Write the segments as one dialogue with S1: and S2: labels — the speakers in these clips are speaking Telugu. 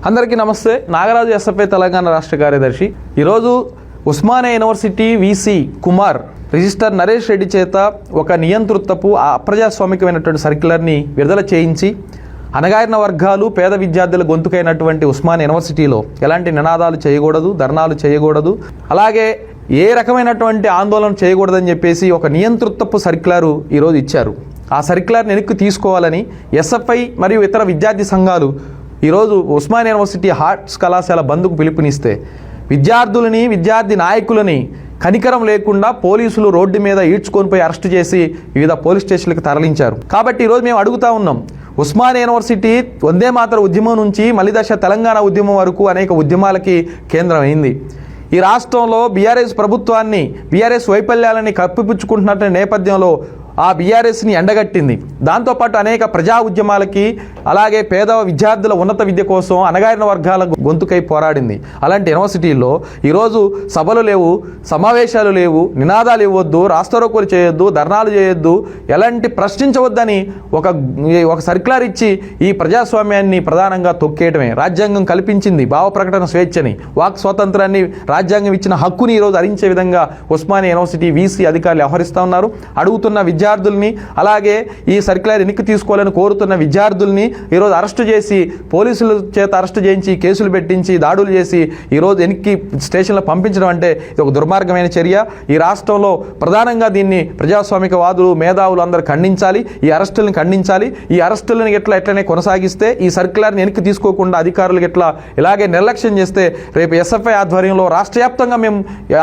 S1: అందరికీ నమస్తే. నాగరాజు ఎస్ఎఫ్ఐ తెలంగాణ రాష్ట్ర కార్యదర్శి. ఈరోజు Osmania university VC Kumar register Naresh Reddy చేత ఒక నియంతృత్వపు అప్రజాస్వామికమైనటువంటి సర్క్యులర్ని విడుదల చేయించి అణగారిన వర్గాలు పేద విద్యార్థుల గొంతుకైనటువంటి ఉస్మానియా యూనివర్సిటీలో ఎలాంటి నినాదాలు చేయకూడదు, ధర్నాలు చేయకూడదు, అలాగే ఏ రకమైనటువంటి ఆందోళన చేయకూడదని చెప్పేసి ఒక నియంతృత్వపు సర్క్యులర్ ఈరోజు ఇచ్చారు. ఆ సర్క్యులర్ని వెనక్కి తీసుకోవాలని ఎస్ఎఫ్ఐ మరియు ఇతర విద్యార్థి సంఘాలు ఈరోజు ఉస్మానియా యూనివర్సిటీ ఆర్ట్స్ కళాశాల బంద్కు పిలుపునిస్తే విద్యార్థులని, విద్యార్థి నాయకులని కనికరం లేకుండా పోలీసులు రోడ్డు మీద ఈడ్చుకొని పోయి అరెస్టు చేసి వివిధ పోలీస్ స్టేషన్లకు తరలించారు. కాబట్టి ఈరోజు మేము అడుగుతా ఉన్నాం, ఉస్మానియా యూనివర్సిటీ వందే మాతర ఉద్యమం నుంచి మలిదశ తెలంగాణ ఉద్యమం వరకు అనేక ఉద్యమాలకి కేంద్రం అయింది. ఈ రాష్ట్రంలో బీఆర్ఎస్ ప్రభుత్వాన్ని, బీఆర్ఎస్ వైఫల్యాలని కప్పిపుచ్చుకుంటున్న నేపథ్యంలో ఆ బీఆర్ఎస్ని ఎండగట్టింది. దాంతోపాటు అనేక ప్రజా ఉద్యమాలకి, అలాగే పేద విద్యార్థుల ఉన్నత విద్య కోసం అణగారిన వర్గాల గొంతుకై పోరాడింది. అలాంటి యూనివర్సిటీల్లో ఈరోజు సభలు లేవు, సమావేశాలు లేవు, నినాదాలు ఇవ్వద్దు, రాస్తారోకోలు చేయొద్దు, ధర్నాలు చేయొద్దు, ఎలాంటి ప్రశ్నించవద్దని ఒక సర్క్యులర్ ఇచ్చి ఈ ప్రజాస్వామ్యాన్ని ప్రధానంగా తొక్కేయటమే. రాజ్యాంగం కల్పించింది భావ ప్రకటన స్వేచ్ఛని, వాక్ స్వాతంత్రాన్ని, రాజ్యాంగం ఇచ్చిన హక్కుని ఈరోజు హరించే విధంగా ఉస్మానియా యూనివర్సిటీ వీసీ అధికారులు వ్యవహరిస్తూ ఉన్నారు. అడుగుతున్న విద్యార్థుల్ని, అలాగే ఈ సర్క్యులర్ వెనక్కి తీసుకోవాలని కోరుతున్న విద్యార్థుల్ని ఈరోజు అరెస్టు చేసి, పోలీసుల చేత అరెస్టు చేయించి, కేసులు పెట్టించి, దాడులు చేసి ఈరోజు వెనక్కి స్టేషన్లో పంపించడం అంటే ఇది ఒక దుర్మార్గమైన చర్య. ఈ రాష్ట్రంలో ప్రధానంగా దీన్ని ప్రజాస్వామికవాదులు, మేధావులు అందరూ ఖండించాలి. ఈ అరెస్టులను ఖండించాలి. ఈ అరెస్టులను ఎట్లనే కొనసాగిస్తే, ఈ సర్క్యులర్ని వెనక్కి తీసుకోకుండా అధికారులకు ఇలాగే నిర్లక్ష్యం చేస్తే రేపు ఎస్ఎఫ్ఐ ఆధ్వర్యంలో రాష్ట్ర వ్యాప్తంగా మేము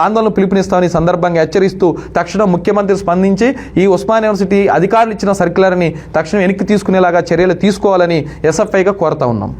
S1: ఆందోళన పిలుపునిస్తామని సందర్భంగా హెచ్చరిస్తూ తక్షణం ముఖ్యమంత్రి స్పందించి ఈ ఉస్మానియా యూనివర్సిటీ అధికారులు ఇచ్చిన సర్క్యులర్ని తక్షణం వెనక్కి తీసుకునేలాగా చర్యలు తీసుకోవాలని ఎస్ఎఫ్ఐగా కోరుతా ఉన్నాం.